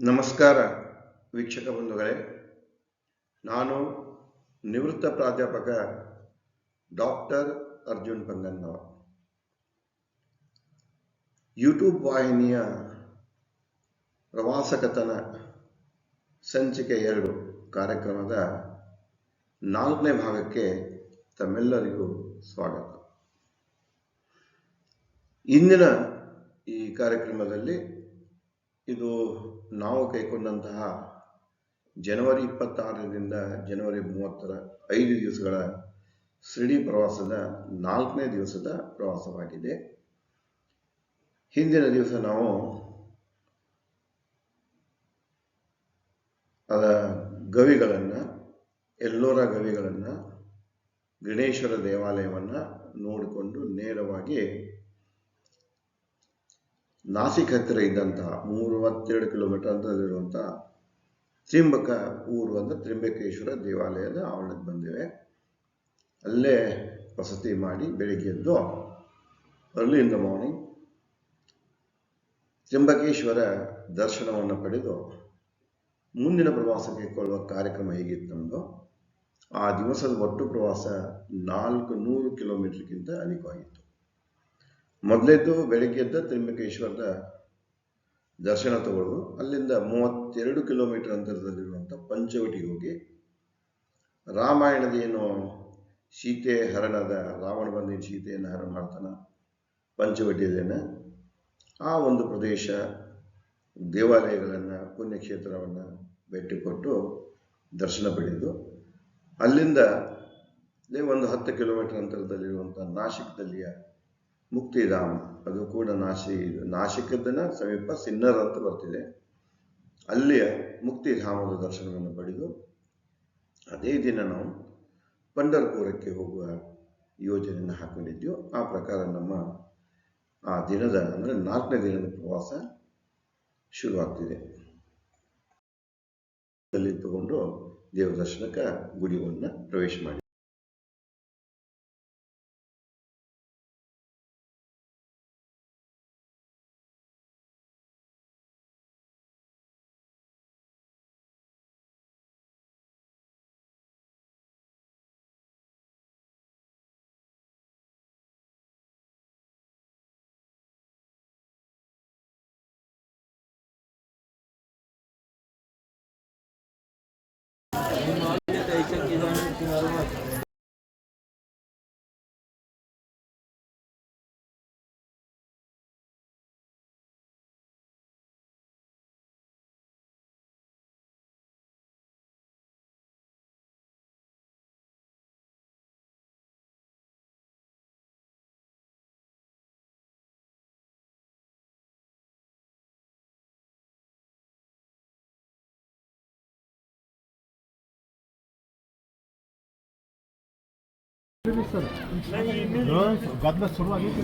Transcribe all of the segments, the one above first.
ನಮಸ್ಕಾರ ವೀಕ್ಷಕ ಬಂಧುಗಳೇ, ನಾನು ನಿವೃತ್ತ ಪ್ರಾಧ್ಯಾಪಕ ಡಾಕ್ಟರ್ ಅರ್ಜುನ್ ಪಂಗನ್ನವರ್. ಯೂಟ್ಯೂಬ್ ವಾಹಿನಿಯ ಪ್ರವಾಸಕತನ ಸಂಚಿಕೆ 2 ಕಾರ್ಯಕ್ರಮದ 4ನೇ ಭಾಗಕ್ಕೆ ತಮ್ಮೆಲ್ಲರಿಗೂ ಸ್ವಾಗತ. ಇಂದಿನ ಈ ಕಾರ್ಯಕ್ರಮದಲ್ಲಿ ಇದು ನಾವು ಕೈಗೊಂಡಂತಹ ಜನವರಿ 26ರಿಂದ ಜನವರಿ 30 5 ದಿವಸಗಳ ಶಿರಡಿ ಪ್ರವಾಸದ 4ನೇ ದಿವಸದ ಪ್ರವಾಸವಾಗಿದೆ. ಹಿಂದಿನ ದಿವಸ ನಾವು ಗವಿಗಳನ್ನು, ಎಲ್ಲೋರ ಗವಿಗಳನ್ನು, ಗಣೇಶ್ವರ ದೇವಾಲಯವನ್ನು ನೋಡಿಕೊಂಡು ನೇರವಾಗಿ ನಾಸಿಕ್ ಹತ್ತಿರ ಇದ್ದಂತಹ 32 ಕಿಲೋಮೀಟರ್ ಅಂತರದಲ್ಲಿರುವಂತಹ ತ್ರಿಂಬಕ ಊರು ಅಂತ ತ್ರಿಂಬಕೇಶ್ವರ ದೇವಾಲಯದ ಆವರಣಕ್ಕೆ ಬಂದಿವೆ. ಅಲ್ಲೇ ವಸತಿ ಮಾಡಿ ಬೆಳಿಗ್ಗೆ ಎದ್ದು early in the morning Trimbakeshwar ದರ್ಶನವನ್ನು ಪಡೆದು ಮುಂದಿನ ಪ್ರವಾಸಕ್ಕೆ ಕೊಳ್ಳುವ ಕಾರ್ಯಕ್ರಮ ಹೇಗಿತ್ತು. ಆ ದಿವಸದ ಒಟ್ಟು ಪ್ರವಾಸ 400 ಕಿಲೋಮೀಟರ್ಗಿಂತ ಅಧಿಕವಾಗಿತ್ತು. ಮೊದಲೇದು ಬೆಳಿಗ್ಗೆ ಎದ್ದ ತ್ರಿಂಬಕೇಶ್ವರದ ದರ್ಶನ ತಗೊಳ್ಳೋದು, ಅಲ್ಲಿಂದ 32 ಕಿಲೋಮೀಟರ್ ಅಂತರದಲ್ಲಿರುವಂಥ ಪಂಚವಟಿಗೆ ಹೋಗಿ ರಾಮಾಯಣದ ಏನು ಸೀತೆ ಹರಣದ ರಾವಣ ಬಂದಿನ ಸೀತೆಯನ್ನು ಹರಣ ಮಾಡ್ತಾನೆ ಪಂಚವಟಿಯಲ್ಲೇನ ಆ ಒಂದು ಪ್ರದೇಶ, ದೇವಾಲಯಗಳನ್ನು, ಪುಣ್ಯಕ್ಷೇತ್ರವನ್ನು ಭೇಟಿ ಕೊಟ್ಟು ದರ್ಶನ ಪಡೆದು ಅಲ್ಲಿಂದ ಒಂದು 10 ಕಿಲೋಮೀಟರ್ ಅಂತರದಲ್ಲಿರುವಂಥ ನಾಸಿಕ್ದಲ್ಲಿಯ ಮುಕ್ತಿಧಾಮ, ಅದು ಕೂಡ ನಾಸಿಕದನ ಸಮೀಪ ಸಿನ್ನರ್ ಅಂತ ಬರ್ತಿದೆ, ಅಲ್ಲಿಯ ಮುಕ್ತಿಧಾಮದ ದರ್ಶನವನ್ನು ಪಡೆದು ಅದೇ ದಿನ ನಾವು ಪಂಢರಪುರಕ್ಕೆ ಹೋಗುವ ಯೋಜನೆಯನ್ನು ಹಾಕೊಂಡಿದ್ದೆವು. ಆ ಪ್ರಕಾರ ನಮ್ಮ ಆ ದಿನದ ಅಂದರೆ 4ನೇ ದಿನದ ಪ್ರವಾಸ ಶುರುವಾಗ್ತಿದೆ. ಅಲ್ಲಿ ತಗೊಂಡು ದೇವ ದರ್ಶನಕ್ಕೆ ಗುಡಿಯನ್ನು ಪ್ರವೇಶ ಮಾಡಿ ಗದ್ದಲ ಶುರುವಾಗೈತಿ.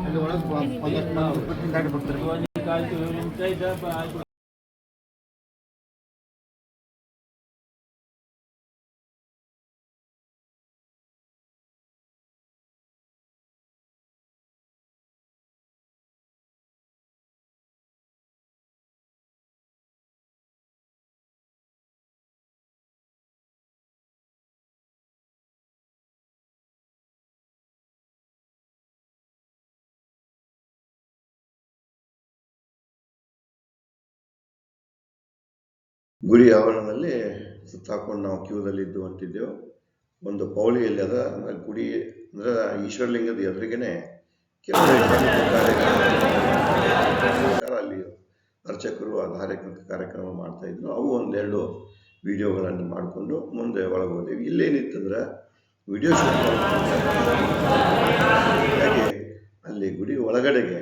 ಅಲ್ಲಿ ಒಳಗೆ ಬರ್ತಾರೆ. ಗುಡಿ ಆವರಣದಲ್ಲಿ ಸುತ್ತಾಕೊಂಡು ನಾವು ಕ್ಯೂದಲ್ಲಿದ್ದು ಹೊಂಟಿದ್ದೆವು. ಒಂದು ಪೌಳಿಯಲ್ಲಿ ಅದ ಅಂದರೆ ಗುಡಿ ಅಂದರೆ ಈಶ್ವರಲಿಂಗದ ಎದುರಿಗೇನೆ ಅಲ್ಲಿ ಅರ್ಚಕರು ಆ ಧಾರ್ಮಿಕ ಕಾರ್ಯಕ್ರಮ ಮಾಡ್ತಾ ಇದ್ರು. ಅವು ಒಂದೆರಡು ವಿಡಿಯೋಗಳನ್ನು ಮಾಡಿಕೊಂಡು ಮುಂದೆ ಒಳಗೆ ಹೋದೆವು. ಇಲ್ಲೇನಿತ್ತಂದ್ರೆ ವಿಡಿಯೋ ಶೂಟ್ ಹಾಗೆ ಅಲ್ಲಿ ಗುಡಿ ಒಳಗಡೆಗೆ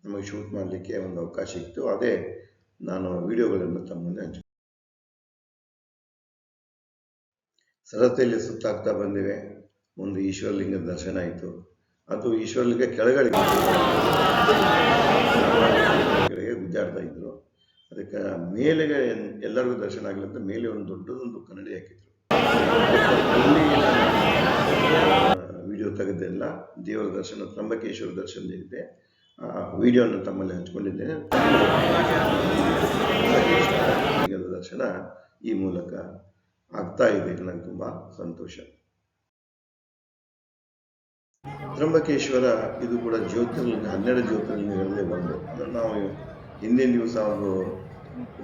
ನಮಗೆ ಶೂಟ್ ಮಾಡಲಿಕ್ಕೆ ಒಂದು ಅವಕಾಶ ಇತ್ತು. ಅದೇ ನಾನು ವಿಡಿಯೋಗಳನ್ನು ತಮ್ಮ ಮುಂದೆ ಹಂಚಿ ಸರತೆಯಲ್ಲಿ ಸುತ್ತಾಗ್ತಾ ಬಂದಿವೆ. ಒಂದು ಈಶ್ವರಲಿಂಗದ ದರ್ಶನ ಆಯಿತು. ಅದು ಈಶ್ವರಲಿಂಗ ಕೆಳಗಡೆ ಗುದ್ದಾಡ್ತಾ ಇದ್ರು. ಅದಕ್ಕೆ ಮೇಲೆ ಎಲ್ಲರಿಗೂ ದರ್ಶನ ಆಗಲಿ ಅಂತ ಮೇಲೆ ಒಂದು ದೊಡ್ಡದೊಂದು ಕನ್ನಡಿ ಹಾಕಿದ್ರು. ವಿಡಿಯೋ ತೆಗೆದ ದೇವರ ದರ್ಶನ, ತ್ರಂಬಕೇಶ್ವರ ದರ್ಶನ ಇದೆ. ಆ ವಿಡಿಯೋನ ತಮ್ಮಲ್ಲಿ ಹಂಚ್ಕೊಂಡಿದ್ದೇನೆ. ಲಿಂಗದ ದರ್ಶನ ಈ ಮೂಲಕ ಆಗ್ತಾ ಇದೆ. ನನಗೆ ತುಂಬ ಸಂತೋಷ. ತ್ರಂಬಕೇಶ್ವರ ಇದು ಕೂಡ ಜ್ಯೋತಿರ್ಲಿಂಗ, 12 ಜ್ಯೋತಿರ್ಲಿಂಗಗಳಲ್ಲಿ ಒಂದು. ಅದನ್ನು ನಾವು ಹಿಂದಿನ ದಿವಸ ಒಂದು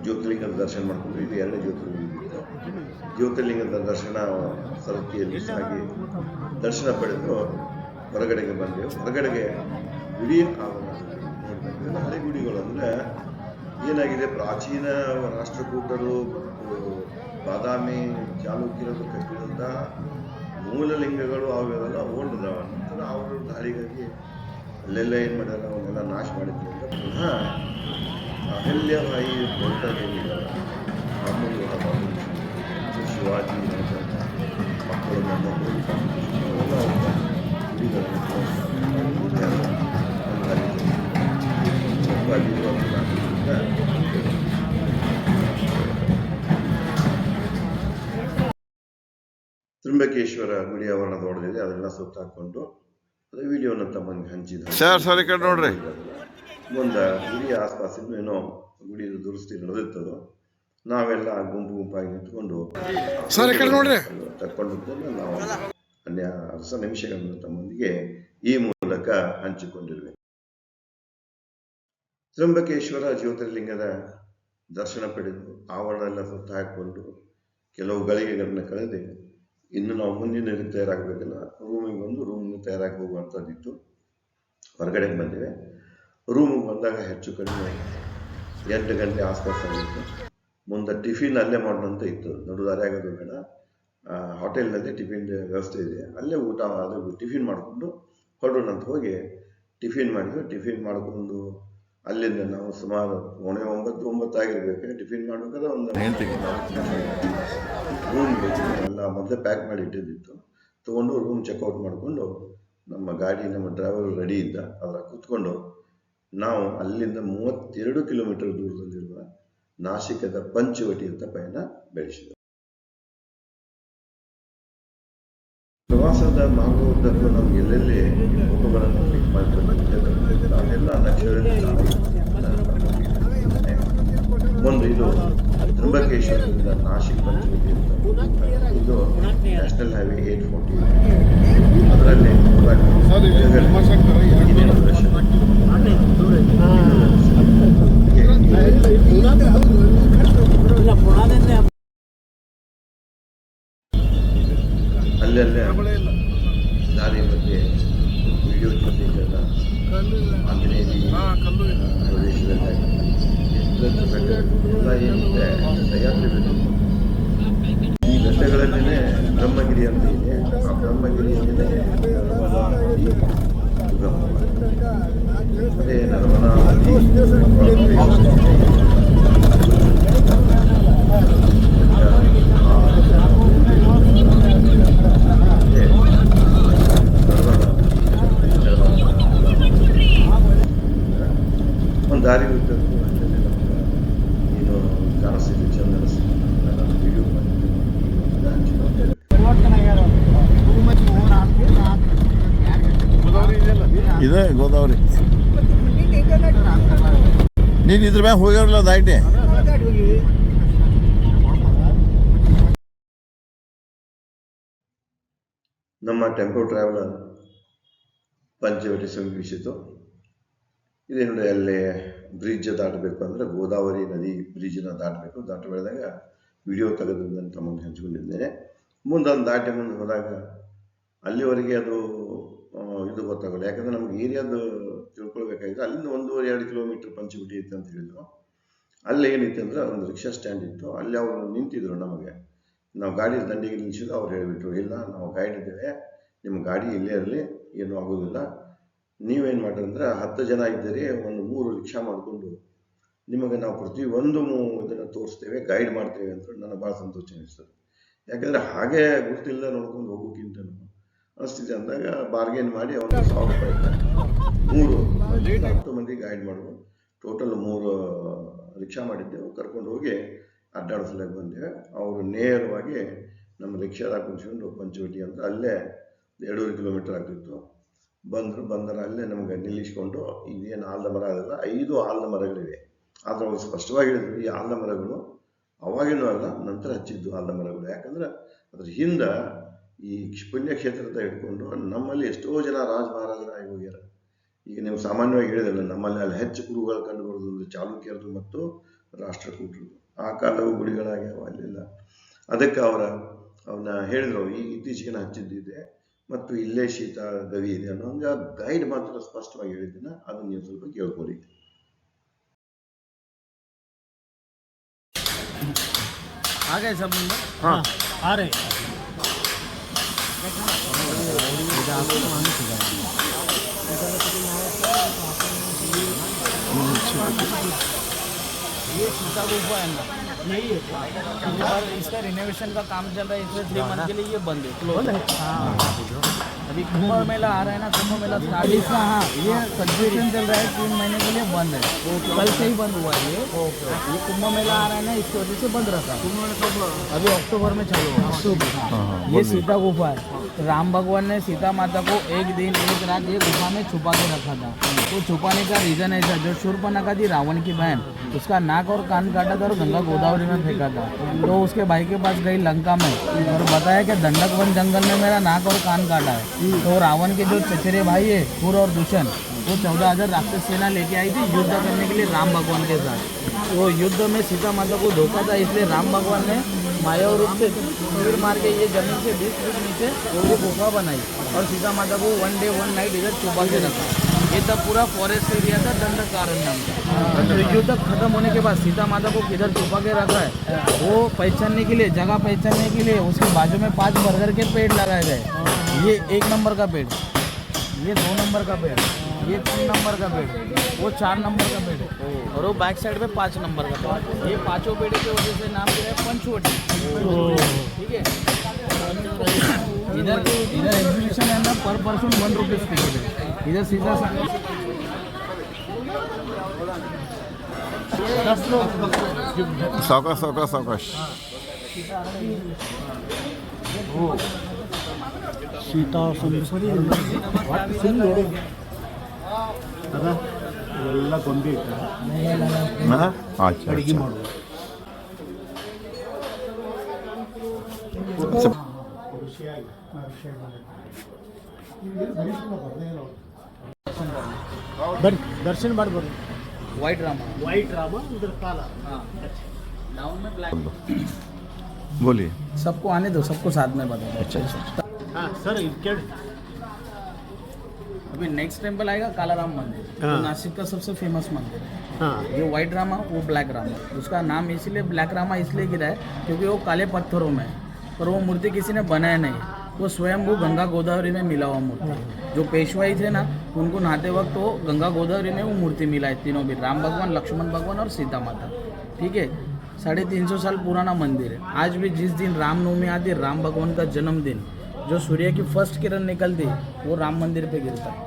ಜ್ಯೋತಿರ್ಲಿಂಗದ ದರ್ಶನ ಮಾಡ್ಕೊಂಡ್ರೆ ಇದು 2 ಜ್ಯೋತಿರ್ಲಿಂಗ ಇತ್ತು. ಜ್ಯೋತಿರ್ಲಿಂಗದ ದರ್ಶನ ಸರತಿಯಲ್ಲಿ ಸಾಗಿ ದರ್ಶನ ಪಡೆದು ಹೊರಗಡೆಗೆ ಬಂದೆವು. ಹೊರಗಡೆಗೆ ಗುಡಿ ಆವರಣ ನೋಡಿದಾಗ ಹಳೆ ಗುಡಿಗಳು ಅಂದರೆ ಏನಾಗಿದೆ, ಪ್ರಾಚೀನ ರಾಷ್ಟ್ರಕೂಟರು ಮತ್ತು ಬಾದಾಮಿ ಚಾಲುಕ್ಯರು ಕಟ್ಟಿದಂಥ ಮೂಲ ಲಿಂಗಗಳು ಅವೆಲ್ಲ ಓಲ್ಡ್ ಅದಾವ. ನಂತರ ಅವರು ದಾಳಿಗಾಗಿ ಅಲ್ಲೆಲ್ಲ ಏನು ಮಾಡ್ಯಾರ, ಅವನ್ನೆಲ್ಲ ನಾಶ ಮಾಡಿದ್ರು ಅಂತ ಪುನಃ ಅಹಲ್ಯಬಾಯಿ ದೊಡ್ಡದೇನಿದ್ದಾರೆ ಶಿವಾಜಿ ಮಕ್ಕಳು ಮೊಮ್ಮಕ್ಕಳು ತ್ರಂಬಕೇಶ್ವರ ಗುಡಿ ಆವರಣ ದೊಡ್ಡದಿದೆ. ಅದೆಲ್ಲ ಸುತ್ತ ಹಾಕೊಂಡು ಅದು ವಿಡಿಯೋನ ತಮ್ಮನಿಗೆ ಹಂಚಿದ ಸರ್ ಈ ಕಡೆ ನೋಡ್ರಿ. ಮುಂದೆ ಗುಡಿ ಆಸ್ಪಾಸಿನ ಏನೋ ಗುಡಿ ದುರಸ್ತಿ ನಡೆದಿರ್ತದೋ, ನಾವೆಲ್ಲ ಗುಂಪಾಗಿ ನಿಂತ್ಕೊಂಡು ತಕ್ಕೊಂಡು ನಾವು ಅರ್ಧ ನಿಮಿಷಗಳನ್ನು ತಮ್ಮೊಂದಿಗೆ ಈ ಮೂಲಕ ಹಂಚಿಕೊಂಡಿರುವೆ. ತ್ರಂಬಕೇಶ್ವರ ಜ್ಯೋತಿರ್ಲಿಂಗದ ದರ್ಶನ ಪಡೆದು ಆವರಣ ಎಲ್ಲ ಸುತ್ತ ಹಾಕಿಕೊಂಡು ಕೆಲವು ಗಳಿಗೆಗಳನ್ನ ಕಳೆದು ಇನ್ನು ನಾವು ಮುಂದಿನ ತಯಾರಾಗಬೇಕಲ್ಲ, ರೂಮಿಗೆ ಬಂದು ರೂಮಿಗೆ ತಯಾರಾಗಿ ಹೋಗುವಂಥದ್ದಿತ್ತು. ಹೊರಗಡೆ ಬಂದಿವೆ. ರೂಮಿಗೆ ಬಂದಾಗ ಹೆಚ್ಚು ಕಡಿಮೆ 8 ಗಂಟೆ ಆಸ್ಪಾಸಾಗಿತ್ತು. ಮುಂದೆ ಟಿಫಿನ್ ಅಲ್ಲೇ ಮಾಡೋಂತ ಇತ್ತು. ನಡುದಾರಿಯಾಗೋದು ಬೇಡ, ಹೋಟೆಲ್ನಲ್ಲಿ ಟಿಫಿನ್ ವ್ಯವಸ್ಥೆ ಇದೆ, ಅಲ್ಲೇ ಊಟ ಅದು ಟಿಫಿನ್ ಮಾಡಿಕೊಂಡು ಹೊರಡೋಣಂತ ಹೋಗಿ ಟಿಫಿನ್ ಮಾಡಿದ್ವಿ. ಟಿಫಿನ್ ಮಾಡಿಕೊಂಡು ಅಲ್ಲಿಂದ ನಾವು ಸುಮಾರು 9 ಆಗಿರ್ಬೇಕು. ಟಿಫಿನ್ ಮಾಡ್ಬೇಕಾದ್ರೆ ಒಂದು ರೂಮ್ ಎಲ್ಲ ಮೊದಲೇ ಪ್ಯಾಕ್ ಮಾಡಿ ಇಟ್ಟಿದ್ದಿತ್ತು. ತೊಗೊಂಡು ರೂಮ್ ಚೆಕ್ಔಟ್ ಮಾಡಿಕೊಂಡು ನಮ್ಮ ಗಾಡಿ, ನಮ್ಮ ಡ್ರೈವರ್ ರೆಡಿ ಇದ್ದ, ಅದರ ಕೂತ್ಕೊಂಡು ನಾವು ಅಲ್ಲಿಂದ 32 ಕಿಲೋಮೀಟರ್ ದೂರದಲ್ಲಿರುವ ನಾಸಿಕದ ಪಂಚವಟಿ ಅಂತ ಪಯಣ ಬೆಳೆಸಿದೆವು. ಪ್ರವಾಸದ ಮಾಡುವುದಕ್ಕೂ ನಮ್ಗೆ ಎಲ್ಲೆಲ್ಲಿ ಫೋಟೋಗಳನ್ನು ಕ್ಲಿಕ್ ಮಾಡಿಕೊಂಡು ನಾವೆಲ್ಲ ಒಂದು ಇದು ತ್ರಂಬಕೇಶ್ವರದಿಂದ ನಾಸಿಕ್ ಪಂಚವಟಿ ಅಂತ, ಇದು ನ್ಯಾಷನಲ್ ಹೈವೇ 840. ಅದರಲ್ಲಿ ಅಲ್ಲಲ್ಲೇ ದಾರಿ ಮಧ್ಯೆ ವಿಡಿಯೋ ಚಿತ್ರೀಕರಣ, ಆಂಜನೇಯ ಪ್ರದೇಶದಲ್ಲಿ ಎಲ್ಲ ಏನಿದೆ ಸಹ್ಯಾದ್ರಿ ಬೆಟ್ಟ. ಈ ಬೆಟ್ಟಗಳಲ್ಲೇ ಬ್ರಹ್ಮಗಿರಿ ಅಂತ ಇದೆ. ಆ ಬ್ರಹ್ಮಗಿರಿಯಲ್ಲೇ ಅದೇ ನರ್ಮದಾ ಒಂದು ದಾರಿ ಉದ್ದಕ್ಕೂ ಅಲ್ಲೇ ಏನು ಕಾಣಿಸ್ತಿದೆ, ಚಂದ ಅನಿಸ್ತಿದೆ. ವಿಡಿಯೋ ಇದೆ ಗೋದಾವರಿ. ನೀನು ಇದ್ರ ಮ್ಯಾಗ ಹೋಗಿರಲ್ಲ ದಾಯ್ಟೆ. ನಮ್ಮ ಟೆಂಪೋ ಟ್ರಾವೆಲರ್ ಪಂಚವಟಿ ಸಮೀಪಿಸಿತು. ಇದೇ ನೋಡಿ, ಅಲ್ಲೇ ಬ್ರಿಡ್ಜ್ ದಾಟಬೇಕು ಅಂದರೆ ಗೋದಾವರಿ ನದಿ ಬ್ರಿಡ್ಜನ್ನ ದಾಟಬೇಕು. ದಾಟ ಬೆಳೆದಾಗ ವಿಡಿಯೋ ತೆಗೆದುದನ್ನು ತಮಗೆ ಹಂಚಿಕೊಂಡಿದ್ದೇನೆ. ಮುಂದೆ ಒಂದು ದಾಟಿ ಮುಂದೆ ಹೋದಾಗ ಅಲ್ಲಿವರೆಗೆ ಅದು ಇದು ಗೊತ್ತಾಗಲ್ಲ, ಯಾಕಂದರೆ ನಮ್ಗೆ ಏರಿಯಾದು ತಿಳ್ಕೊಳ್ಬೇಕಾಗಿದೆ. ಅಲ್ಲಿಂದ 1.5-2 ಕಿಲೋಮೀಟರ್ ಪಂಚವಟಿ ಇತ್ತು ಅಂತ ಹೇಳಿದ್ರು. ಅಲ್ಲಿ ಏನಿತ್ತು ಅಂದರೆ ಒಂದು ರಿಕ್ಷಾ ಸ್ಟ್ಯಾಂಡ್ ಇತ್ತು. ಅಲ್ಲಿ ಅವರು ನಿಂತಿದ್ರು. ನಮಗೆ ನಾವು ಗಾಡಿ ದಂಡಿಗೆ ನಿಲ್ಲಿಸಿದ್ರು. ಅವ್ರು ಹೇಳಿಬಿಟ್ರು, ಇಲ್ಲ ನಾವು ಗೈಡ್ ಇದ್ದೇವೆ, ನಿಮ್ಮ ಗಾಡಿ ಇಲ್ಲೇ ಇರಲಿ, ಏನೂ ಆಗೋದಿಲ್ಲ, ನೀವೇನು ಮಾಡ್ರಿ ಅಂದರೆ 10 ಜನ ಇದ್ದೀರಿ, ಒಂದು 3 ರಿಕ್ಷಾ ಮಾಡಿಕೊಂಡು ನಿಮಗೆ ನಾವು ಪ್ರತಿಯೊಂದು ಇದನ್ನು ತೋರಿಸ್ತೇವೆ, ಗೈಡ್ ಮಾಡ್ತೇವೆ ಅಂತ ನನಗೆ ಭಾಳ ಸಂತೋಷ ಅನಿಸ್ತದೆ. ಯಾಕಂದರೆ ಹಾಗೆ ಗೊತ್ತಿಲ್ಲದೆ ನೋಡ್ಕೊಂಡು ಹೋಗೋಕ್ಕಿಂತ ಅನಿಸ್ತಿದೆ ಅಂದಾಗ ಬಾರ್ಗೇನ್ ಮಾಡಿ ಒಂದು 1000 ರೂಪಾಯಿ 10 ಮಂದಿ ಗೈಡ್ ಮಾಡುವ ಟೋಟಲ್ 3 ರಿಕ್ಷಾ ಮಾಡಿದ್ದೆವು. ಕರ್ಕೊಂಡು ಹೋಗಿ ಅಡ್ಡಾಡಿಸ್ಲಾಗ ಬಂದೇವೆ. ಅವರು ನೇರವಾಗಿ ನಮ್ಮ ರಿಕ್ಷಾದಾಗ ಕುಂತ್ಕೊಂಡು ಪಂಚವಟಿ ಅಂತ, ಅಲ್ಲೇ 2.5 ಕಿಲೋಮೀಟರ್ ಆಗ್ತಿತ್ತು. ಬಂದರ ಅಲ್ಲೇ ನಮ್ಗೆ ನಿಲ್ಲಿಸ್ಕೊಂಡು ಇದೇನು ಆಲದ ಮರ ಅದಲ್ಲ 5 ಆಲದ ಮರಗಳಿವೆ. ಆದ್ರೆ ಅವ್ರು ಸ್ಪಷ್ಟವಾಗಿ ಹೇಳಿದ್ರು ಈ ಆಲದ ಮರಗಳು ಅವಾಗಿನೂ ಅಲ್ಲ, ನಂತರ ಹಚ್ಚಿದ್ದು ಆಲದ ಮರಗಳು. ಯಾಕಂದ್ರೆ ಅದ್ರ ಹಿಂದೆ ಈ ಪುಣ್ಯಕ್ಷೇತ್ರದ ಹಿಡ್ಕೊಂಡು ನಮ್ಮಲ್ಲಿ ಎಷ್ಟೋ ಜನ ರಾಜ ಮಹಾರಾಜರಾಗಿ ಹೋಗ್ಯಾರ. ಈಗ ನೀವು ಸಾಮಾನ್ಯವಾಗಿ ಹೇಳಿದಲ್ಲ, ನಮ್ಮಲ್ಲಿ ಅಲ್ಲಿ ಹೆಚ್ಚು ಕುರುಗಳು ಕಂಡು ಬರೋದು ಚಾಲುಕ್ಯರದು ಮತ್ತು ರಾಷ್ಟ್ರಕೂಟರದು. ಆ ಕಾಲವು ಗುಡಿಗಳಾಗ್ಯಾವ ಅಲ್ಲೆಲ್ಲ. ಅದಕ್ಕೆ ಅವನ್ನ ಹೇಳಿದ್ರು ಈಗ ಇತ್ತೀಚೆಗೆ ಹಚ್ಚಿದ್ದಿದೆ ಮತ್ತು ಇಲ್ಲೇ ಶೀತ ಗವಿ ಇದೆ ಅನ್ನೋ ಹಂಗೆ ಗೈಡ್ ಮಾತ್ರ ಸ್ಪಷ್ಟವಾಗಿ ಹೇಳಿದ್ದೀನ. ಅದನ್ನ ನೀವು ಸ್ವಲ್ಪ ಕೇಳ್ಕೊರಿ. आ गए सब लोग? हाँ आ रहे ये सीता गुफा है ना, यही है और इसका रिनोवेशन का काम चल रहा है, इसलिए 3 मंथ के लिए ये बंद है, क्लोज है। हाँ अभी कुंभ मेला आ रहा है ना, कुंभ मेला स्टार्ट इसका, हाँ ये कंस्ट्रक्शन चल रहा है, 3 महीने के लिए बंद है, कल से ही बंद हुआ है ये कुंभ मेला आ रहा है ना, इसकी वजह से बंद रखा। अभी अक्टूबर में चालू होगा। ये सीता गुफा है, राम भगवान ने सीता माता को एक दिन एक रात ये गुफा में छुपा के रखा था। तो छुपाने का रीज़न ऐसा, जो शूर्पणखा थी रावण की बहन, उसका नाक और कान काटा था और गंगा गोदावरी में फेंका था। तो उसके भाई के पास गई लंका में और बताया कि दंडक वन जंगल में मेरा नाक और कान काटा है। तो रावण के जो चचेरे भाई है क्रूर और दूषण, वो 14,000 राक्षस सेना लेके आई थी युद्ध करने के लिए राम भगवान के साथ। वो युद्ध में सीता माता को धोखा था, इसलिए राम भगवान ने माया रूप से तीर मार के ये जमीन से 20 फीट नीचे वो गुफा बनाई और सीता माता को 1 डे 1 नाइट इधर छुपा के रखा। ये तब पूरा फॉरेस्ट एरिया था, दंडकारण्य नाम का। तो युद्ध खत्म होने के बाद सीता माता को किधर छुपा के रखा है, वो पहचानने के लिए, जगह पहचानने के लिए उसके बाजू में 5 बरगद के पेड़ लगाए गए। ये 1 नंबर का पेड़, ये 2 नंबर का पेड़, ये 3 नंबर का पेड़, वो 4 नंबर का पेड़ और वो बैक साइड पे 5 नंबर का पेड़। ये 5 पेड़ की वजह से नाम दिया है पंचवटी। ठीक है, इधर एग्जीबिशन है ना, पर पर्सन 1 रुपीज़ टिकट है। इधर सीधा 10 लोग सावकाश सावकाश सावकाश. ಸೀತಾ ಸುಂದರಿ ಸಿಂಗ್ ನೋಡಿ ಅದ ಎಲ್ಲ ಗೊಂಬೆ ಇಟ್ಟ ಹಾಂ ಆಯ್ತು ಅಡಿಗೆ ಮಾಡುವ ಬರ್ರಿ ದರ್ಶನ ಮಾಡಿ ಬರ್ರಿ. वाइट रामा, ವೈಟ್ ರಾಮ ಇದ್ರ ಕಾಲ. हाँ डाउन में ब्लैक। बोलिए. सबको आने दो, सबको साथ में बता दो। अच्छा अच्छा. ಹಾಂ ಸರ್ ಇದು ಕೇಳಿ. अभी नेक्स्ट टेम्पल आएगा कालाराम मंदिर, हाँ। जो नासिक का सबसे फेमस मंदिर है। ಹಾಂ ये वाइट रामा, वो ब्लैक रामा। उसका नाम इसीलिए ब्लैक रामा इसलिए गिरा है क्योंकि वो काले पत्थरों में है, पर वो मूर्ति किसी ने बनाया नहीं, वो स्वयं वो गंगा गोदावरी में मिला हुआ मूर्ति। जो पेशवाई थे ना, उनको नहाते वक्त वो गंगा गोदावरी में वो मूर्ति मिला है, तीनों भी, राम भगवान, लक्ष्मण भगवान और सीता माता। ठीक है, 350 साल पुराना मंदिर है। आज भी जिस दिन रामनवमी आती है, राम भगवान का जन्मदिन, जो सूर्य की फर्स्ट किरण निकलती है वो राम मंदिर पे गिरता है।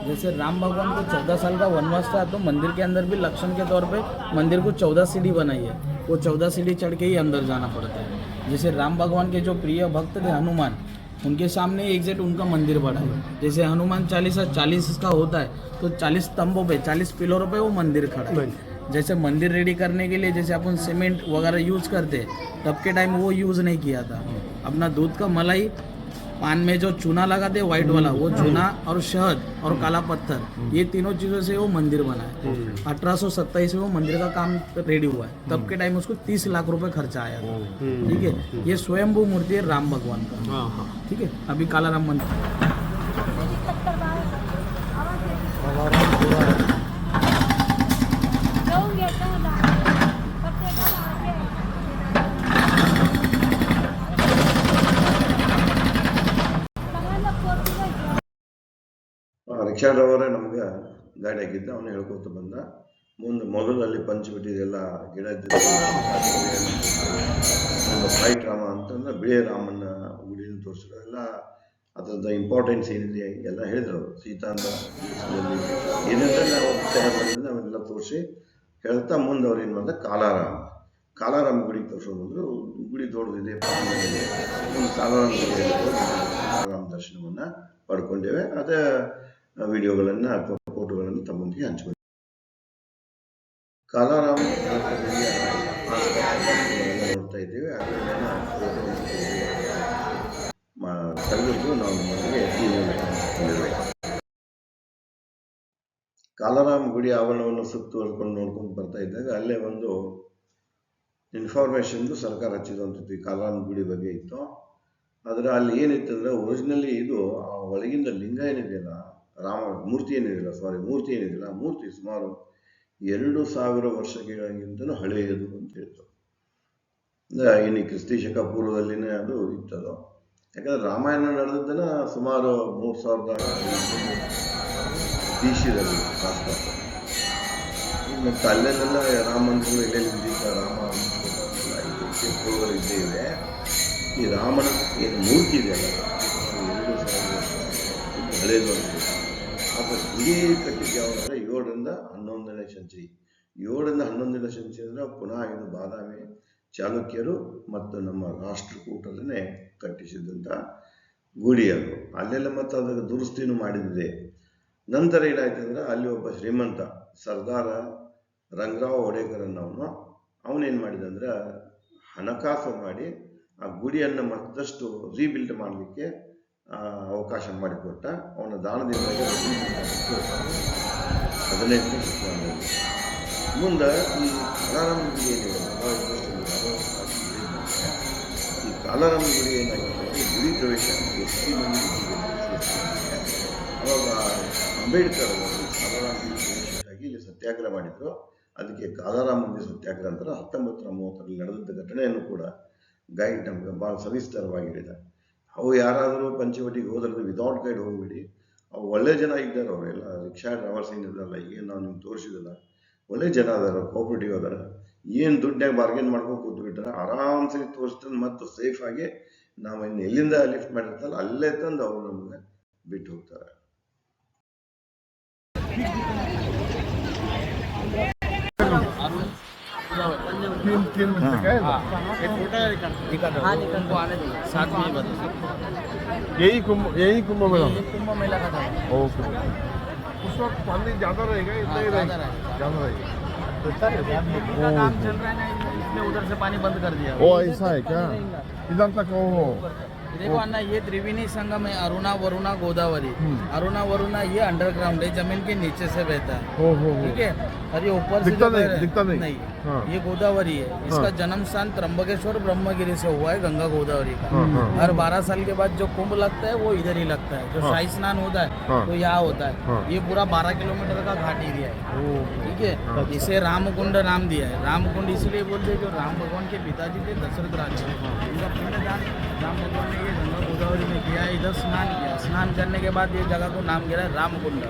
जैसे राम भगवान को 14 साल का वनवास था, तो मंदिर के अंदर भी लक्षण के तौर पे मंदिर को 14 सीढ़ी बनाई है, वो 14 सीढ़ी चढ़ के ही अंदर जाना पड़ता है। जैसे राम भगवान के जो प्रिय भक्त थे हनुमान, उनके सामने एग्जैक्ट उनका मंदिर बना है। जैसे हनुमान 40 का होता है, तो 40 स्तंभों पे, 40 पिलरों पे वो मंदिर खड़ा है। जैसे मंदिर रेडी करने के लिए जैसे अपन सीमेंट वगैरह यूज़ करते, तब के टाइम वो यूज़ नहीं किया था। अपना दूध का मलाई, पान में जो चूना लगाते वाइट वाला, वो चूना और शहद और काला पत्थर, ये तीनों चीज़ों से वो मंदिर बना है। 1827 में वो मंदिर का काम रेडी हुआ है, तब के टाइम उसको 30 लाख रुपए खर्चा आया था। ठीक है, ये स्वयंभू मूर्ति है राम भगवान का। ठीक है, अभी कालाराम मंदिर ರಿಕ್ಷಾ ಡ್ರೈವರೇ ನಮ್ಗೆ ಗಾಡಿ ಹಾಕಿದ್ದ, ಅವನು ಹೇಳ್ಕೊತ ಬಂದ. ಮೊದಲು ಅಲ್ಲಿ ಪಂಚವಟಿದೆಲ್ಲ ಗಿಡ ವೈಟ್ ರಾಮ ಅಂತಂದ್ರೆ ಬಿಳಿ ರಾಮನ ಗುಡಿನ ತೋರಿಸಿದ್ರು. ಎಲ್ಲ ಅದರದ ಇಂಪಾರ್ಟೆನ್ಸ್ ಏನಿದೆ ಎಲ್ಲ ಹೇಳಿದ್ರು. ಸೀತಾ ಅಂತ ಏನಿದೆ ನಾವು ಬಂದಿದ್ದು ನಾವೆಲ್ಲ ತೋರಿಸಿ ಹೇಳ್ತಾ ಮುಂದೆ ಅವ್ರು ಏನು ಮಾಡಿದ, ಕಾಲಾರಾಮ ಗುಡಿಗೆ ತೋರಿಸೋದು ಬಂದರು. ಗುಡಿ ದೊಡ್ಡದಿದೆ, ಒಂದು ಕಾಲಾರಾಮ ಗುಡಿ ಕಾಲಾರಾಮ ದರ್ಶನವನ್ನು ಪಡ್ಕೊಂಡೇವೆ. ಅದೇ ವಿಡಿಯೋಗಳನ್ನು ಅಥವಾ ಫೋಟೋಗಳನ್ನು ತಮ್ಮೊಂದಿಗೆ ಹಂಚಿಕೊಳ್ಳಿ. ಕಾಲಾರಾಮ್ ನೋಡ್ತಾ ಇದ್ದೇವೆ. ತೆಗೆದು ನಾವು ನಮಗೆ ಕಾಲಾರಾಮ್ ಗುಡಿ ಆವರಣವನ್ನು ಸುತ್ತುವರ್ಕೊಂಡು ನೋಡ್ಕೊಂಡು ಬರ್ತಾ ಇದ್ದಾಗ ಅಲ್ಲೇ ಒಂದು ಇನ್ಫಾರ್ಮೇಶನ್ದು ಸರ್ಕಾರ ಹಚ್ಚಿದಂಥದ್ದು ಈ ಕಾಲಾರಾಮ್ ಗುಡಿ ಬಗ್ಗೆ ಇತ್ತು. ಆದರೆ ಅಲ್ಲಿ ಏನಿತ್ತು ಅಂದರೆ ಒರಿಜಿನಲಿ ಇದು ಆ ಒಳಗಿಂದ ಲಿಂಗ ಏನಿದೆಯಲ್ಲ, ಮೂರ್ತಿ ಏನಿದೆಯಲ್ಲ, ಆ ಮೂರ್ತಿ ಸುಮಾರು 2000 ವರ್ಷಗಳಿಗಿಂತಲೂ ಹಳೆಯದು ಅಂತ ಹೇಳ್ತು. ಇನ್ನು ಕ್ರಿಸ್ತಿ ಶಕ ಪೂರ್ವದಲ್ಲಿನೇ ಅದು ಇತ್ತದು. ಯಾಕಂದ್ರೆ ರಾಮಾಯಣ ನಡೆದದ್ದನ್ನ ಸುಮಾರು 3000 BC-ದಲ್ಲಿ ಮತ್ತು ಅಲ್ಲೆಲ್ಲ ರಾಮ ಮಂದಿರ ಎಲ್ಲೆಲ್ಲಿ ರಾಮ ಇದ್ದೇ ಇದೆ. ಈ ರಾಮನ ಏನು ಮೂರ್ತಿ ಇದೆಯಲ್ಲ 2000 ವರ್ಷ ಹಳೆಯದು ಅಂತ. ಆದರೆ ಗುಡಿ ಕಟ್ಟಿದ್ದು ಯಾವಂದರೆ 7ರಿಂದ 11ನೇ ಸೆಂಚುರಿ. 7ರಿಂದ 11ನೇ ಸೆಂಚುರಿ ಅಂದರೆ ಪುನಃ ಇದು ಬಾದಾಮಿ ಚಾಲುಕ್ಯರು ಮತ್ತು ನಮ್ಮ ರಾಷ್ಟ್ರಕೂಟರನ್ನೇ ಕಟ್ಟಿಸಿದಂಥ ಗುಡಿ ಅದು. ಅಲ್ಲೆಲ್ಲ ಮತ್ತು ಅದರ ದುರಸ್ತಿನೂ ಮಾಡಿದ್ದಿದೆ. ನಂತರ ಏನಾಯ್ತು ಅಂದರೆ ಅಲ್ಲಿ ಒಬ್ಬ ಶ್ರೀಮಂತ ಸರ್ದಾರ ರಂಗರಾವ್ ಒಡೇಕರ್ ಅನ್ನೋನು ಅವನೇನು ಮಾಡಿದ ಅಂದರೆ ಹಣಕಾಸು ಮಾಡಿ ಆ ಗುಡಿಯನ್ನು ಮತ್ತಷ್ಟು ರೀಬಿಲ್ಡ್ ಮಾಡಲಿಕ್ಕೆ ಅವಕಾಶ ಮಾಡಿಕೊಟ್ಟ. ಅವನ ದಾನದಿಂದಾಗಿ 15ನೇ ಶತಮಾನದಲ್ಲಿ ಮುಂದೆ ಈ ಕಾಲಾರಾಮ ಗುಡಿ ಏನಿದೆ, ಈ ಕಾಲಾರಾಮ ಗುಡಿ ಏನಾಗಿದೆ, ಗುಡಿ ಪ್ರವೇಶ ಎಷ್ಟು ಮಂದಿ ಅವಾಗ ಅಂಬೇಡ್ಕರ್ ಅವರು ಕಾಲಾರಾಮ ಗುಡಿ ಪ್ರವೇಶಕ್ಕಾಗಿ ಇಲ್ಲಿ ಸತ್ಯಾಗ್ರಹ ಮಾಡಿದ್ರು. ಅದಕ್ಕೆ ಕಾಲಾರಾಮ ಗುಡಿ ಸತ್ಯಾಗ್ರಹ ಅಂತಾರೆ. 1930ರಲ್ಲಿ ನಡೆದಿದ್ದ ಘಟನೆಯನ್ನು ಕೂಡ ಗೈಡ್ ನಮ್ಗೆ ಭಾಳ ಸವಿಸ್ತರವಾಗಿ ಹೇಳಿದ. ಅವು ಯಾರಾದರೂ ಪಂಚವಟಿಗೆ ಹೋದ್ರೆ ವಿತೌಟ್ ಗೈಡ್ ಹೋಗ್ಬಿಡಿ. ಅವು ಒಳ್ಳೆ ಜನ ಇದ್ದಾರೆ, ಅವರೆಲ್ಲ ರಿಕ್ಷಾ ಡ್ರೈವರ್ಸ್ ಏನಿರಲ್ಲ, ಏನು ನಾವು ನಿಮ್ಗೆ ತೋರಿಸಿದಲ್ಲ, ಒಳ್ಳೆ ಜನ ಅದಾರ, ಕೋಆಪರೇಟಿವ್ ಅದಾರ. ಏನು ದುಡ್ಡಾಗ ಬಾರ್ಗೇನ್ ಮಾಡ್ಕೊಂಡು ಕೂತ್ಬಿಟ್ರೆ ಆರಾಮ್ಸರಿ ತೋರಿಸ್ತಾನೆ ಮತ್ತು ಸೇಫ್ ಆಗಿ ನಾವು ಇನ್ನು ಎಲ್ಲಿಂದ ಲಿಫ್ಟ್ ಮಾಡಿರ್ತಾರಲ್ಲ ಅಲ್ಲೇ ತಂದು ಅವರು ನಮ್ಗೆ ಬಿಟ್ಟು ಹೋಗ್ತಾರೆ. यही कुंभ मेला कुंभ मेला का था। ओके। उस वक्त पानी ज़्यादा रहेगा, इतना ही रहेगा, ज़्यादा रहेगा। का काम चल रहा है ना, इसलिए उधर से पानी बंद कर दिया। ओ ऐसा है क्या? इधर तक हो देखो अन्ना, ये त्रिवेणी संगम है, अरुणा वरुणा गोदावरी। अरुणा वरुणा ये अंडरग्राउंड है, जमीन के नीचे से बहता है। ठीक है, और ये ऊपर से दिखता नहीं। हाँ। ये गोदावरी है। इसका जन्म स्थान त्र्यंबकेश्वर ब्रह्मगिरी से हुआ है, गंगा गोदावरी का। हर 12 साल के बाद जो कुंभ लगता है वो इधर ही लगता है। जो शाही स्नान होता है तो यहाँ होता है। ये पूरा 12 किलोमीटर का घाट एरिया है। ठीक है, इसे रामकुंड नाम दिया है। रामकुंड इसलिए बोलते हैं जो राम भगवान के पिताजी थे दशरथ राजा, इनका पिंडदान राम भगवान ने ये गंगा गोदावरी में किया। इधर स्नान किया, स्नान करने के बाद ये जगह को नाम गिरा रामकुंड।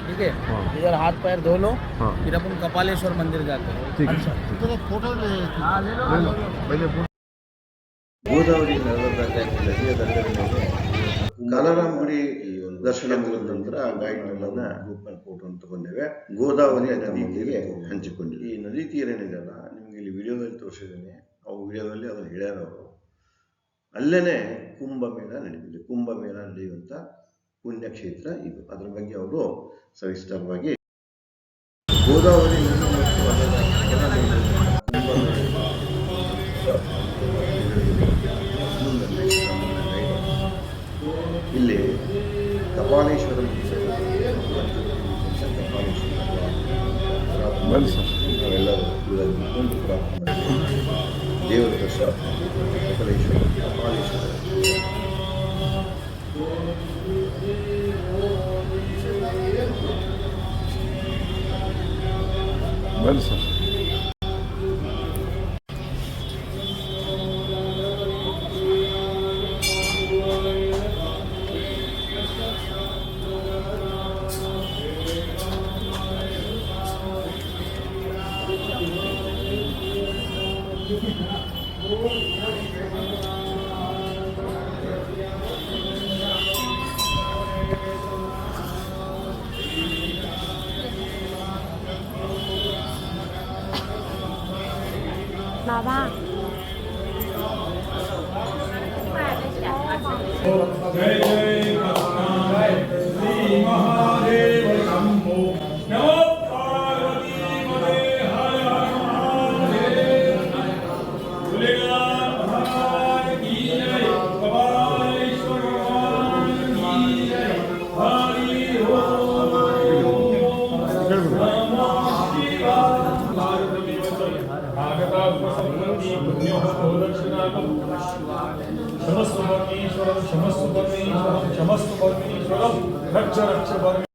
ठीक है, इधर हाथ पैर धो लो, फिर अपन कपालेश्वर मंदिर जाते हैं। फोटो ಗೋದಾವರಿ ನದಿಯ ದಂಡೆಯ ಮೇಲೆ ಕಾಲಾರಾಮ ಗುಡಿ ದರ್ಶನ ಮುಗಿದ ನಂತರ ಗೈಡ್ನೆಲ್ಲ ಗ್ರೂಪ್ನಲ್ಲಿ ಫೋಟೋ ತಗೊಂಡೇವೆ. ಗೋದಾವರಿ ನದಿಗೆ ಹಂಚಿಕೊಂಡಿವಿ. ಈ ನದಿ ತೀರ ಏನಿದೆಯಲ್ಲ, ನಿಮ್ಗೆ ಇಲ್ಲಿ ವಿಡಿಯೋದಲ್ಲಿ ತೋರಿಸಿದ್ದೇನೆ. ಅವು ವಿಡಿಯೋದಲ್ಲಿ ಅದನ್ನು ಹೇಳ್ಯಾರ ಅವರು. ಅಲ್ಲೇನೆ ಕುಂಭಮೇಳ ನಡೆದಿದೆ. ಕುಂಭಮೇಳ ನಡೆಯುವಂಥ ಪುಣ್ಯಕ್ಷೇತ್ರ ಇದು. ಅದರ ಬಗ್ಗೆ ಅವರು ಸವಿಸ್ತರವಾಗಿ ಗೋದಾವರಿ ನದಿ ಮತ್ತು ಇಲ್ಲಿ ಕಪಾಲೇಶ್ವರ ನಾವೆಲ್ಲರೂ ದೇವರ ದರ್ಶನ ಕಪಾಲೇಶ್ವರ बंद सर। बाबा जय जय श्री महादेव क्षमस्व परमेश्वरं क्षमस्व परमेश्वरं क्षमस्व परमेश्वरं रक्ष रक्ष परमेश्वरं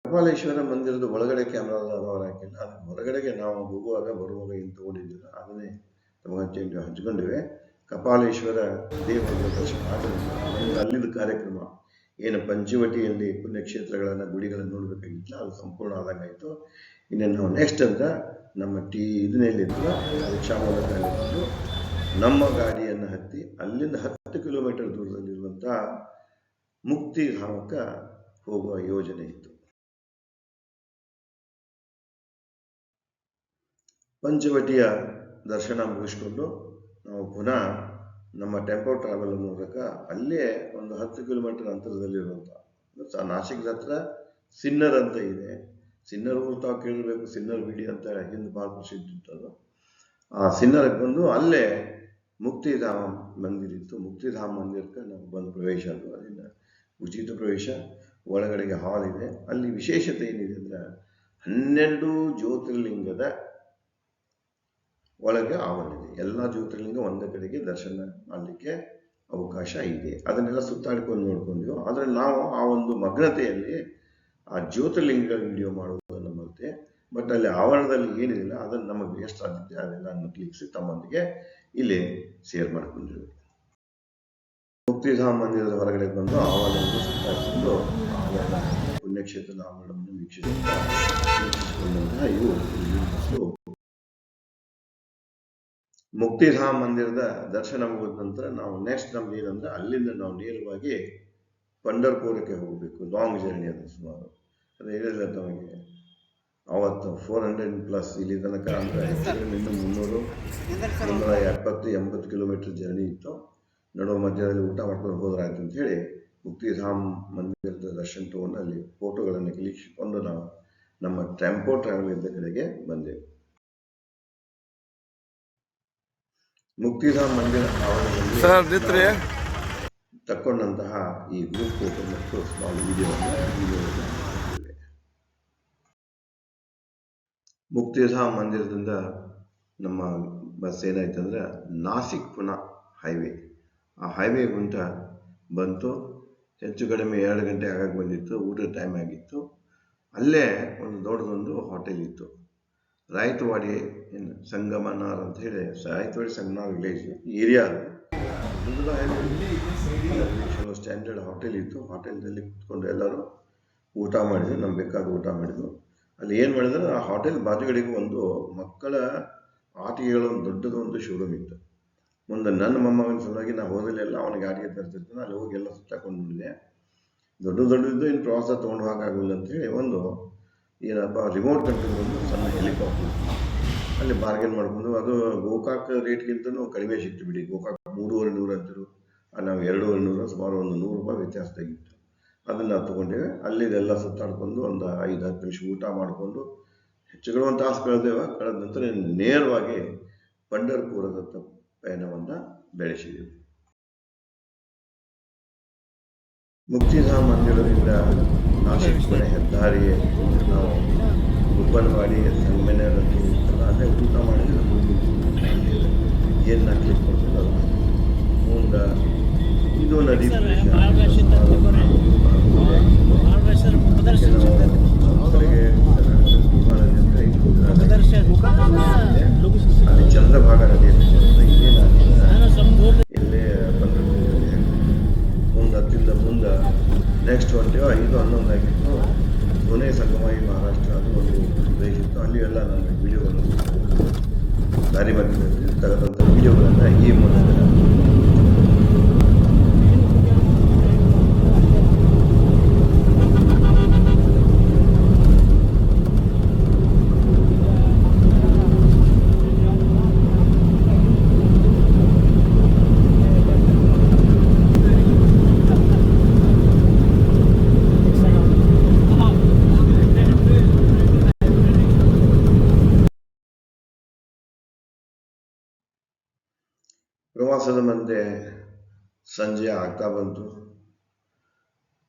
ಕಪಾಲೇಶ್ವರ ಮಂದಿರದ ಒಳಗಡೆ ಕ್ಯಾಮ್ರಾ ಹಾಕಿಲ್ಲ, ಅದು ಹೊರಗಡೆಗೆ ನಾವು ಹೋಗುವಾಗ ಬರುವಾಗ ಏನು ತಗೊಂಡಿದ್ದಿಲ್ಲ, ಅದನ್ನೇ ನಮಗೆ ಹಂಚ್ಕೊಂಡಿವೆ. ಕಪಾಲೇಶ್ವರ ದೇವರ ದರ್ಶನ ಆಗಲಿಲ್ಲ. ಅಲ್ಲಿದ್ದ ಕಾರ್ಯಕ್ರಮ ಏನು ಪಂಚವಟಿಯಲ್ಲಿ ಪುಣ್ಯಕ್ಷೇತ್ರಗಳನ್ನು ಗುಡಿಗಳನ್ನು ನೋಡಬೇಕಾಗಿತ್ತು, ಅದು ಸಂಪೂರ್ಣ ಆದಂಗಾಯಿತು. ಇನ್ನು ನಾವು ನೆಕ್ಸ್ಟ್ ಅಂದ್ರೆ ನಮ್ಮ ಇದನ್ನೆಲ್ಲಿತ್ತು ರಿಕ್ಷಾ ಮೂಲಕ ಬಂದು ನಮ್ಮ ಗಾಡಿಯನ್ನು ಹತ್ತಿ ಅಲ್ಲಿಂದ 10 ಕಿಲೋಮೀಟರ್ ದೂರದಲ್ಲಿರುವಂಥ ಮುಕ್ತಿಧಾಮಕ್ಕೆ ಹೋಗುವ ಯೋಜನೆ ಇತ್ತು. ಪಂಚವಟಿಯ ದರ್ಶನ ಮುಗಿಸ್ಕೊಂಡು ನಾವು ಪುನಃ ನಮ್ಮ ಟೆಂಪೋ ಟ್ರಾವೆಲ್ ಮೂಲಕ ಅಲ್ಲೇ ಒಂದು 10 ಕಿಲೋಮೀಟರ್ ಅಂತರದಲ್ಲಿರುವಂಥ ನಾಸಿಕ್ದ ಹತ್ರ ಸಿನ್ನರ್ ಅಂತ ಇದೆ. ಸಿನ್ನರ್ ಊರು ತಾವು ಕೇಳಿರ್ಬೇಕು, ಸಿನ್ನರ್ ಬಿಡಿ ಅಂತ ಹಿಂದೆ ಭಾಳ ಪ್ರಸಿದ್ಧ ಇತ್ತು ಅದು. ಆ ಸಿನ್ನರಕ್ಕೆ ಬಂದು ಅಲ್ಲೇ ಮುಕ್ತಿಧಾಮ ಮಂದಿರ ಇತ್ತು. ಮುಕ್ತಿಧಾಮ ಮಂದಿರಕ್ಕೆ ನಾವು ಬಂದು ಪ್ರವೇಶ ಅದು, ಅದರಿಂದ ಉಚಿತ ಪ್ರವೇಶ. ಒಳಗಡೆಗೆ ಹಾಲ್ ಇದೆ. ಅಲ್ಲಿ ವಿಶೇಷತೆ ಏನಿದೆ ಅಂದ್ರೆ 12 ಜ್ಯೋತಿರ್ಲಿಂಗದ ಒಳಗೆ ಆವರಣಿದೆ. ಎಲ್ಲ ಜ್ಯೋತಿರ್ಲಿಂಗ ಒಂದೇ ಕಡೆಗೆ ದರ್ಶನ ಮಾಡಲಿಕ್ಕೆ ಅವಕಾಶ ಇದೆ. ಅದನ್ನೆಲ್ಲ ಸುತ್ತಾಡ್ಕೊಂಡು ನೋಡ್ಕೊಂಡ್ವಿ. ಆದರೆ ನಾವು ಆ ಒಂದು ಮಗ್ನತೆಯಲ್ಲಿ ಆ ಜ್ಯೋತಿರ್ಲಿಂಗಗಳ ವಿಡಿಯೋ ಮಾಡುವುದನ್ನು ಮರೆತೆ, ಬಟ್ ಅಲ್ಲಿ ಆವರಣದಲ್ಲಿ ಏನಿಲ್ಲ ಅದನ್ನು ನಮಗೆ ಎಷ್ಟು ಸಾಧ್ಯತೆ ಅದೆಲ್ಲ ಕ್ಲಿಕ್ಸಿ ತಮ್ಮೊಂದಿಗೆ ಇಲ್ಲಿ ಶೇರ್ ಮಾಡ್ಕೊಂಡ್ವಿ. ಮುಕ್ತಿಧಾಮ ಮಂದಿರದ ಹೊರಗಡೆ ಬಂದು ಆವರಣವನ್ನು ಸುತ್ತಾಡಿಕೊಂಡು ಪುಣ್ಯಕ್ಷೇತ್ರದ ಆವರಣವನ್ನು ವೀಕ್ಷಿಸಿಕೊಂಡಂತಹ ಇವು ಮುಕ್ತಿಧಾಮ ಮಂದಿರದ ದರ್ಶನ ಮುಗಿದ ನಂತರ ನಾವು ನೆಕ್ಸ್ಟ್ ನಮ್ದು ಏನಂದ್ರೆ ಅಲ್ಲಿಂದ ನಾವು ನೇರವಾಗಿ ಪಂಡರ್ಪುರಕ್ಕೆ ಹೋಗಬೇಕು. ಲಾಂಗ್ ಜರ್ನಿ ಅದು, ಸುಮಾರು ಅದು ಹೇಳಿಲ್ಲ ತಮಗೆ ಅವತ್ತು 400+ ಇಲ್ಲಿ ತನಕ ಅಂದರೆ ಇನ್ನೂ 370-80 ಕಿಲೋಮೀಟರ್ ಜರ್ನಿ ಇತ್ತು. ನಡುವ ಮಧ್ಯದಲ್ಲಿ ಊಟ ಮಾಡ್ಕೊಂಡು ಹೋದ್ರಾಯ್ತು ಅಂತ ಹೇಳಿ ಮುಕ್ತಿಧಾಮ ಮಂದಿರದ ದರ್ಶನ ತಗೊಂಡು ಅಲ್ಲಿ ಫೋಟೋಗಳನ್ನು ಕ್ಲಿಕ್ಕಿಸಿಕೊಂಡು ನಾವು ನಮ್ಮ ಟೆಂಪೋ ಟ್ರಾವೆಲ್ ಇದ್ದ ಕಡೆಗೆ ಬಂದೆವು. ಮುಕ್ತಿಧಾಮ ಮಂದಿರ ಆವರಣದಲ್ಲಿ ತಕ್ಕೊಂಡಂತಹ ಈ ಗ್ರೂಪ್ ಫೋಟೋ ಮತ್ತು ಸ್ಮಾಲ್ ವಿಡಿಯೋ ಮುಕ್ತಿಧಾಮ ಮಂದಿರದಿಂದ ನಮ್ಮ ಬಸ್ ಏನಾಯ್ತಂದ್ರೆ ನಾಸಿಕ್ ಪುನಃ ಹೈವೇ, ಆ ಹೈವೇ ಗುಂಟ ಬಂತು. ಹೆಚ್ಚು ಕಡಿಮೆ 2 ಗಂಟೆ ಆಗಕ್ಕೆ ಬಂದಿತ್ತು. ಊಟದ ಟೈಮ್ ಆಗಿತ್ತು. ಅಲ್ಲೇ ಒಂದು ದೊಡ್ಡದೊಂದು ಹೋಟೆಲ್ ಇತ್ತು, ರಾಯತವಾಡಿ ಸಂಗಮನಾರ್ ಅಂತ ಹೇಳಿ. ರಾಯತವಾಡಿ ಸಂಗಮನಾರ್ ವಿಲೇಜ್ ಏರಿಯಾ ಅದು. ಚಲೋ ಸ್ಟ್ಯಾಂಡರ್ಡ್ ಹೋಟೆಲ್ ಇತ್ತು. ಹೋಟೆಲ್ದಲ್ಲಿ ಕುತ್ಕೊಂಡು ಎಲ್ಲರೂ ಊಟ ಮಾಡಿದ್ರು. ನಮ್ಗೆ ಬೇಕಾದ ಊಟ ಮಾಡಿದ್ರು. ಅಲ್ಲಿ ಏನು ಮಾಡಿದ್ರೆ ಆ ಹೋಟೆಲ್ ಬಾಜುಗಡೆಗೆ ಒಂದು ಮಕ್ಕಳ ಆಟಿಕೆಗಳ ಒಂದು ದೊಡ್ಡದೊಂದು ಶೋರೂಮ್ ಇತ್ತು. ಮುಂದೆ ನನ್ನ ಮೊಮ್ಮಗನ ಸಲುವಾಗಿ ನಾವು ಹೋದಲ್ಲೆಲ್ಲ ಅವನಿಗೆ ಆಟಿಕೆ ತರ್ತಿರ್ತಾನೆ. ಅಲ್ಲಿ ಹೋಗಿ ಎಲ್ಲ ಸುತ್ತಾಕೊಂಡು ಬಂದಿದೆ. ದೊಡ್ಡದಿದ್ದು ಇನ್ನು ಪ್ರವಾಸ ತೊಗೊಂಡು ಹೋಗಾಗಲ್ಲ ಅಂತೇಳಿ ಒಂದು ಏನಪ್ಪ ರಿಮೋಟ್ ಕಂಟ್ರೋಲ್ ಒಂದು ಸಣ್ಣ ಹೆಲಿಕಾಪ್ಟರ್ ಅಲ್ಲಿ ಬಾರ್ಗೇನ್ ಮಾಡ್ಕೊಂಡು, ಅದು ಗೋಕಾಕ್ ರೇಟ್ಗಿಂತನೂ ಕಡಿಮೆ ಸಿಕ್ತು ಬಿಡಿ. ಗೋಕಾಕ್ 3,500 ಅಂತಿರು, ನಾವು 2,500, ಸುಮಾರು ಒಂದು 100 ರೂಪಾಯಿ ವ್ಯತ್ಯಾಸದಾಗಿತ್ತು. ಅದನ್ನು ನಾವು ತೊಗೊಂಡೇವೆ. ಅಲ್ಲಿದೆಲ್ಲ ಸುತ್ತಾಡ್ಕೊಂಡು ಒಂದು 5-10 ನಿಮಿಷ ಊಟ ಮಾಡಿಕೊಂಡು ಹೆಚ್ಚುಗಳು ಒಂದು ತಾಸು ಕಳೆದ ನಂತರ ನೇರವಾಗಿ ಪಂಡರ್ಪುರದತ್ತ ಪಯಣವನ್ನು ಬೆಳೆಸಿದೆವು. ಮುಕ್ತಿಧಾಮ ಮಂದಿರದಿಂದ ನಾಸಿಕ್ ಮನೆ ಹೆದ್ದಾರಿಯೇ ನಾವು ಉಬ್ಬನವಾಡಿ ಸಂಗಮನೇರಂತ ಇರ್ತಲ್ಲ, ಅಲ್ಲೇ ಊಟ ಮಾಡಿದ್ರೆ ಏನು ಕ್ಲಿಕ್ ಮಾಡ್ಕೊಂಡು ಅದು ಮುಂದೆ ಇದು ನದಿ ಅಲ್ಲಿ ಚಂದ್ರಭಾಗ ನದಿ ಇಲ್ಲೇ ಬಂದಿದೆ. ಮುಂದೆ ಹತ್ತಿಂದ ಮುಂದೆ ನೆಕ್ಸ್ಟ್ ಹೊಂಟೇವ 5-11 ಆಗಿತ್ತು. ಪುಣೆ ಸಂಗಮಾಯಿ ಮಹಾರಾಷ್ಟ್ರ ಅದು ಒಂದು ಪ್ರದೇಶ ಇತ್ತು. ಅಲ್ಲಿ ಎಲ್ಲ ನನ್ನ ವಿಡಿಯೋಗಳನ್ನು ದಾರಿ ಮಧ್ಯದಲ್ಲಿ ತೆಗೆದಂಥ ವಿಡಿಯೋಗಳನ್ನು ಈ ಮೂಲಕ ಪ್ರವಾಸದ ಮಧ್ಯೆ ಸಂಜೆ ಆಗ್ತಾ ಬಂತು.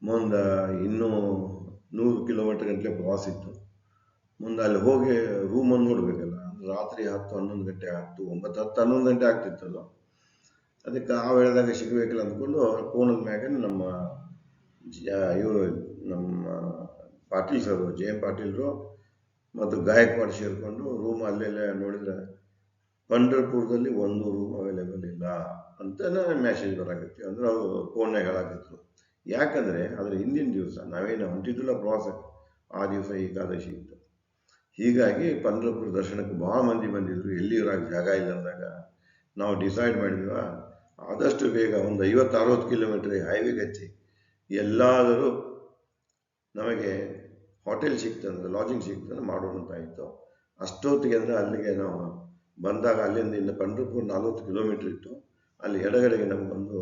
ಮುಂದೆ ಇನ್ನೂ 100 ಕಿಲೋಮೀಟರ್ ಗಂಟಲೆ ಪ್ರವಾಸ ಇತ್ತು. ಮುಂದೆ ಅಲ್ಲಿ ಹೋಗಿ ರೂಮನ್ನು ನೋಡಬೇಕಲ್ಲ. ರಾತ್ರಿ 10-11 ಗಂಟೆ ಆಗ್ತು. 9-10-11 ಗಂಟೆ ಆಗ್ತಿತ್ತದು. ಅದಕ್ಕೆ ಆ ವೇಳೆದಾಗ ಸಿಗಬೇಕಿಲ್ಲ ಅಂದ್ಕೊಂಡು ಕೋಣದ ಮ್ಯಾಗ ಇವರು ನಮ್ಮ ಪಾಟೀಲ್ ಸರ್ JM ಪಾಟೀಲ್ರು ಮತ್ತು ಗಾಯಕ್ವಾಡ್ ಸೇರಿಕೊಂಡು ರೂಮ್ ಅಲ್ಲೆಲ್ಲ ನೋಡಿದ್ರೆ ಪಂಢರ್ಪುರದಲ್ಲಿ ಒಂದು ರೂಮ್ ಅವೈಲೇಬಲ್ ಇಲ್ಲ ಅಂತ ಮೆಸೇಜ್ ಬರಾಕತ್ತಿ ಅಂದ್ರೆ ಅವರು ಫೋನ್ಯಾಗ ಹೇಳಾಕತ್ರು. ಯಾಕಂದರೆ ಅದರ ಹಿಂದಿನ ದಿವಸ ನಾವೇನು ಹೊಂಟಿದ್ದಿಲ್ಲ ಪ್ರವಾಸಕ್ಕೆ, ಆ ದಿವಸ ಏಕಾದಶಿ ಇತ್ತು. ಹೀಗಾಗಿ ಪಂಢರಪುರ ದರ್ಶನಕ್ಕೆ ಭಾಳ ಮಂದಿ ಬಂದಿದ್ರು. ಎಲ್ಲಿ ಇರೋಕೆ ಜಾಗ ಇಲ್ಲ ಅಂದಾಗ ನಾವು ಡಿಸೈಡ್ ಮಾಡಿದ್ವ ಆದಷ್ಟು ಬೇಗ ಒಂದು 50-60 ಕಿಲೋಮೀಟರ್ ಹೈವೇಗೆ ಹಚ್ಚಿ ಎಲ್ಲಾದರೂ ನಮಗೆ ಹೋಟೆಲ್ ಸಿಕ್ತಂದ್ರೆ ಲಾಡ್ಜಿಂಗ್ ಸಿಕ್ತಂದ್ರೆ ಮಾಡೋಣ ಅಂತ ಆಯಿತು. ಅಷ್ಟೊತ್ತಿಗೆ ಅಂದರೆ ಅಲ್ಲಿಗೆ ನಾವು ಬಂದಾಗ ಅಲ್ಲಿಂದ ಇನ್ನು ಪಂಢರಪುರ 40 ಕಿಲೋಮೀಟರ್ ಇತ್ತು. ಅಲ್ಲಿ ಎಡಗಡೆಗೆ ನಮಗೊಂದು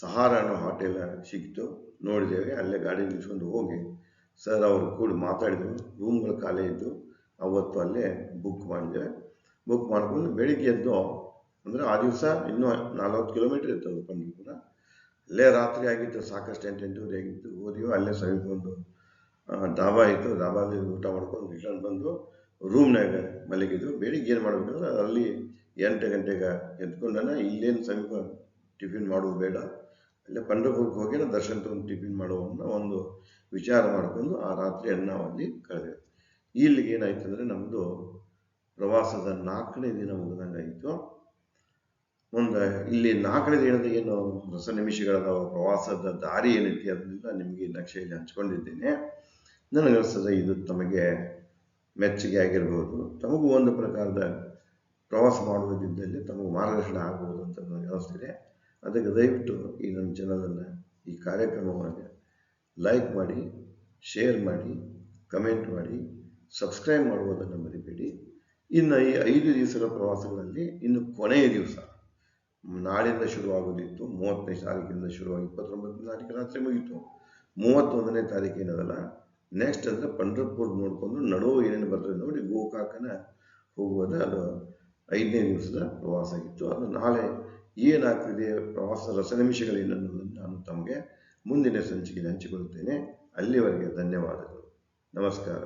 ಸಹಾರ ಅನ್ನೋ ಹೋಟೆಲ್ ಸಿಕ್ತು. ನೋಡಿದ್ದೇವೆ. ಅಲ್ಲೇ ಗಾಡಿ ನಿಲ್ಸ್ಕೊಂಡು ಹೋಗಿ ಸರ್ ಅವರು ಕೂಡ ಮಾತಾಡಿದ್ರು. ರೂಮ್ಗಳು ಖಾಲಿ ಇದ್ದು ಅವತ್ತು ಅಲ್ಲೇ ಬುಕ್ ಮಾಡಿದ್ದೇವೆ. ಬುಕ್ ಮಾಡ್ಕೊಂಡು ಬೆಳಿಗ್ಗೆ ಎದ್ದು ಅಂದರೆ ಆ ದಿವಸ ಇನ್ನೂ 40 ಕಿಲೋಮೀಟರ್ ಇತ್ತು ಅದು ಪಂಢರಪುರ. ಅಲ್ಲೇ ರಾತ್ರಿ ಆಗಿತ್ತು, ಸಾಕಷ್ಟು 8-8 ಆಗಿತ್ತು. ಹೋದಿವಿ. ಅಲ್ಲೇ ಸಮೀಪ ಒಂದು ಡಾಬಾ ಇತ್ತು. ಡಾಬಾದಲ್ಲಿ ಊಟ ಮಾಡ್ಕೊಂಡು ರಿಟರ್ನ್ ಬಂದು ರೂಮ್ನಾಗ ಮಲಗಿದ್ದು. ಬೆಳಿಗ್ಗೆ ಏನು ಮಾಡ್ಬೇಕಂದ್ರೆ ಅಲ್ಲಿ 8 ಗಂಟೆಗೆ ಎದ್ಕೊಂಡನ ಇಲ್ಲೇನು ಸಮೀಪ ಟಿಫಿನ್ ಮಾಡೋದು ಬೇಡ, ಅಲ್ಲೇ ಪಂಢರಪುರಕ್ಕೆ ಹೋಗಿ ದರ್ಶನ ತಗೊಂಡು ಟಿಫಿನ್ ಮಾಡುವ ಒಂದು ವಿಚಾರ ಮಾಡ್ಕೊಂಡು ಆ ರಾತ್ರಿಯನ್ನು ನಾವು ಅಲ್ಲಿ ಕಳೆದೆವು. ಇಲ್ಲಿಗೆ ಏನಾಯ್ತು ಅಂದರೆ ನಮ್ಮದು ಪ್ರವಾಸದ 4ನೇ ದಿನ ಮುಗಿದಂಗೆ ಆಯಿತು. ಮುಂದೆ ಇಲ್ಲಿ 4ನೇ ದಿನದ ಏನು ಹೊಸ ನಿಮಿಷಗಳದಾವ, ಪ್ರವಾಸದ ದಾರಿ ಏನೈತಿ ಅದನ್ನೆಲ್ಲ ನಿಮಗೆ ನಕ್ಷೆಯಲ್ಲಿ ಹಂಚ್ಕೊಂಡಿದ್ದೇನೆ. ನನಗನ್ನಿಸ್ತದೆ ಇದು ತಮಗೆ ಮೆಚ್ಚುಗೆ ಆಗಿರ್ಬೋದು, ತಮಗೂ ಒಂದು ಪ್ರಕಾರದ ಪ್ರವಾಸ ಮಾಡುವುದಿದ್ದಲ್ಲಿ ತಮಗೆ ಮಾರ್ಗದರ್ಶನ ಆಗ್ಬೋದು ಅಂತ ನನಗೆ ಅನಿಸ್ತಿದೆ. ಅದಕ್ಕೆ ದಯವಿಟ್ಟು ಈ ನಮ್ಮ ಚಾನಲನ್ನು, ಈ ಕಾರ್ಯಕ್ರಮವನ್ನು ಲೈಕ್ ಮಾಡಿ, ಶೇರ್ ಮಾಡಿ, ಕಮೆಂಟ್ ಮಾಡಿ, ಸಬ್ಸ್ಕ್ರೈಬ್ ಮಾಡುವುದನ್ನು ಮರಿಬೇಡಿ. ಇನ್ನು ಈ 5 ದಿವಸಗಳ ಪ್ರವಾಸಗಳಲ್ಲಿ ಇನ್ನು ಕೊನೆಯ ದಿವಸ ನಾಳಿಂದ ಶುರುವಾಗೋದಿತ್ತು. 30ನೇ ತಾರೀಕಿಂದ ಶುರುವಾಗಿ 29ನೇ ತಾರೀಕು ರಾತ್ರಿ ಮುಗಿತು. 31ನೇ ತಾರೀಕು ಏನದಲ್ಲ ನೆಕ್ಸ್ಟ್ ಅಂದರೆ ಪಂಢರಪುರ ನೋಡಿಕೊಂಡು ನಡುವೆ ಏನೇನು ಬರ್ತದೆ ನೋಡಿ ಗೋಕಾಕನ ಹೋಗುವುದು. ಅದು 5ನೇ ದಿವಸದ ಪ್ರವಾಸ ಆಗಿತ್ತು. ಅದು ನಾಳೆ ಏನಾಗ್ತಿದೆ ಪ್ರವಾಸ ರಸನಿಮಿಷಗಳೇನನ್ನೋದನ್ನು ನಾನು ತಮಗೆ ಮುಂದಿನ ಸಂಚಿಕೆಯಲ್ಲಿ ಹಂಚಿಕೊಳ್ಳುತ್ತೇನೆ. ಅಲ್ಲಿವರೆಗೆ ಧನ್ಯವಾದಗಳು. ನಮಸ್ಕಾರ.